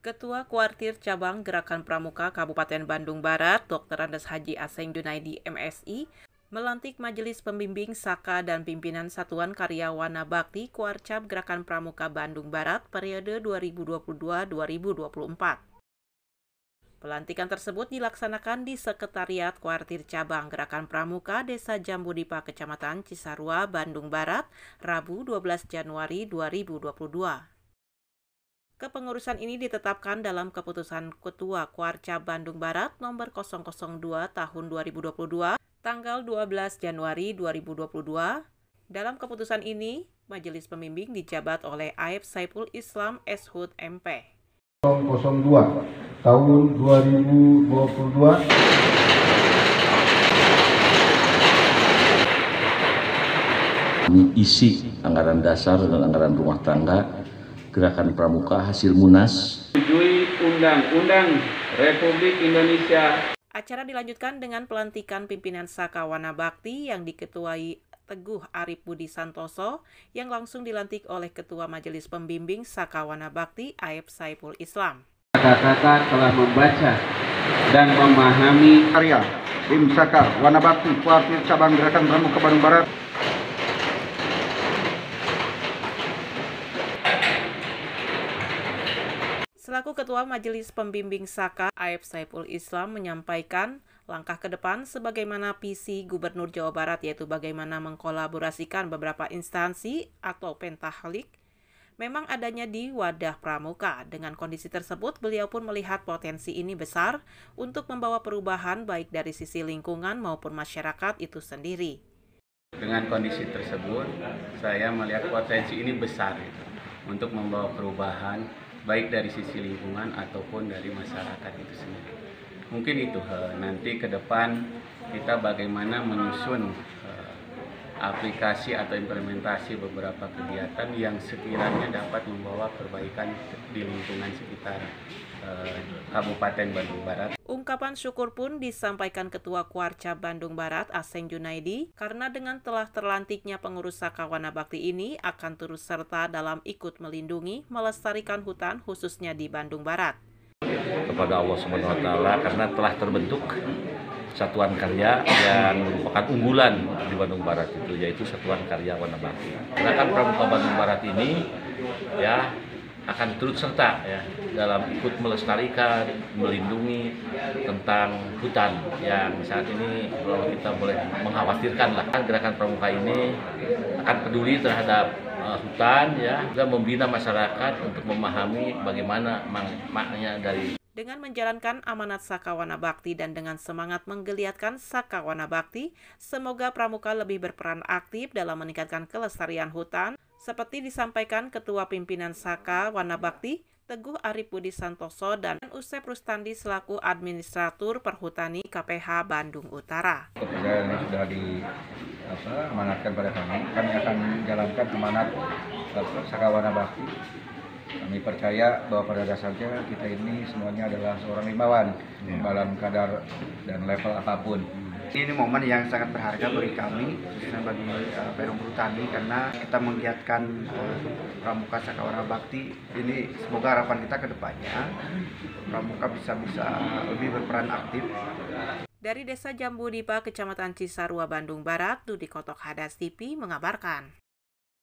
Ketua Kuartir Cabang Gerakan Pramuka Kabupaten Bandung Barat, Dr. Andes Haji Aseng Junaidi, MSI, melantik Majelis Pembimbing Saka dan Pimpinan Satuan Karya Wana Bakti Kuarcap Gerakan Pramuka Bandung Barat periode 2022-2024. Pelantikan tersebut dilaksanakan di Sekretariat Kuartir Cabang Gerakan Pramuka Desa Jambudipa, Kecamatan Cisarua, Bandung Barat, Rabu 12 Januari 2022. Kepengurusan ini ditetapkan dalam keputusan Ketua Kuarcap Bandung Barat nomor 002 tahun 2022 tanggal 12 Januari 2022. Dalam keputusan ini, Majelis Pembimbing dijabat oleh Aib Saiful Islam Eshud MP. 002 tahun 2022 isi anggaran dasar dan anggaran rumah tangga Gerakan Pramuka hasil Munas. Menyetujui Undang-Undang Republik Indonesia. Acara dilanjutkan dengan pelantikan pimpinan Saka Wana Bakti yang diketuai Teguh Arif Budi Santoso yang langsung dilantik oleh Ketua Majelis Pembimbing Saka Wana Bakti Aib Saiful Islam. Kakak telah membaca dan memahami karya Tim Saka Wana Bakti Kuartir Cabang Gerakan Pramuka Bandung Barat. Selaku Ketua Majelis Pembimbing Saka, Aib Saiful Islam menyampaikan langkah ke depan sebagaimana visi Gubernur Jawa Barat, yaitu bagaimana mengkolaborasikan beberapa instansi atau pentahlik memang adanya di wadah pramuka. Dengan kondisi tersebut, beliau pun melihat potensi ini besar untuk membawa perubahan baik dari sisi lingkungan maupun masyarakat itu sendiri. Dengan kondisi tersebut, saya melihat potensi ini besar untuk membawa perubahan baik dari sisi lingkungan ataupun dari masyarakat itu sendiri. Mungkin itu nanti ke depan kita bagaimana menyusun aplikasi atau implementasi beberapa kegiatan yang sekiranya dapat membawa perbaikan di lingkungan sekitar Kabupaten Bandung Barat. Ungkapan syukur pun disampaikan Ketua Kuarcap Bandung Barat Aseng Junaidi karena dengan telah terlantiknya pengurus Saka Wana Bakti ini akan turut serta dalam ikut melindungi, melestarikan hutan khususnya di Bandung Barat. Kepada Allah SWT karena telah terbentuk satuan karya yang merupakan unggulan di Bandung Barat itu, yaitu Satuan Karya Wana Bakti. Gerakan Pramuka Bandung Barat ini akan turut serta dalam ikut melestarikan, melindungi tentang hutan yang saat ini kalau kita boleh mengkhawatirkan lah. Gerakan Pramuka ini akan peduli terhadap hutan dan membina masyarakat untuk memahami bagaimana maknanya dari. Dengan menjalankan amanat Saka Wana Bakti dan dengan semangat menggeliatkan Saka Wana Bakti, semoga Pramuka lebih berperan aktif dalam meningkatkan kelestarian hutan, seperti disampaikan Ketua Pimpinan Saka Wana Bakti, Teguh Arif Budi Santoso dan Usep Rustandi selaku Administratur Perhutani KPH Bandung Utara. Kepercayaan yang sudah diamanatkan pada kami akan menjalankan amanat Saka Wana Bakti. Kami percaya bahwa pada dasarnya kita ini semuanya adalah seorang himawan dalam kadar dan level apapun. Ini momen yang sangat berharga bagi kami, khususnya bagi Perum Perhutani, karena kita menggiatkan Pramuka Saka Wana Bakti. Ini semoga harapan kita ke depannya Pramuka bisa lebih berperan aktif. Dari Desa Jambudipa, Kecamatan Cisarua, Bandung Barat, Dudi Kotok Hadas TV mengabarkan.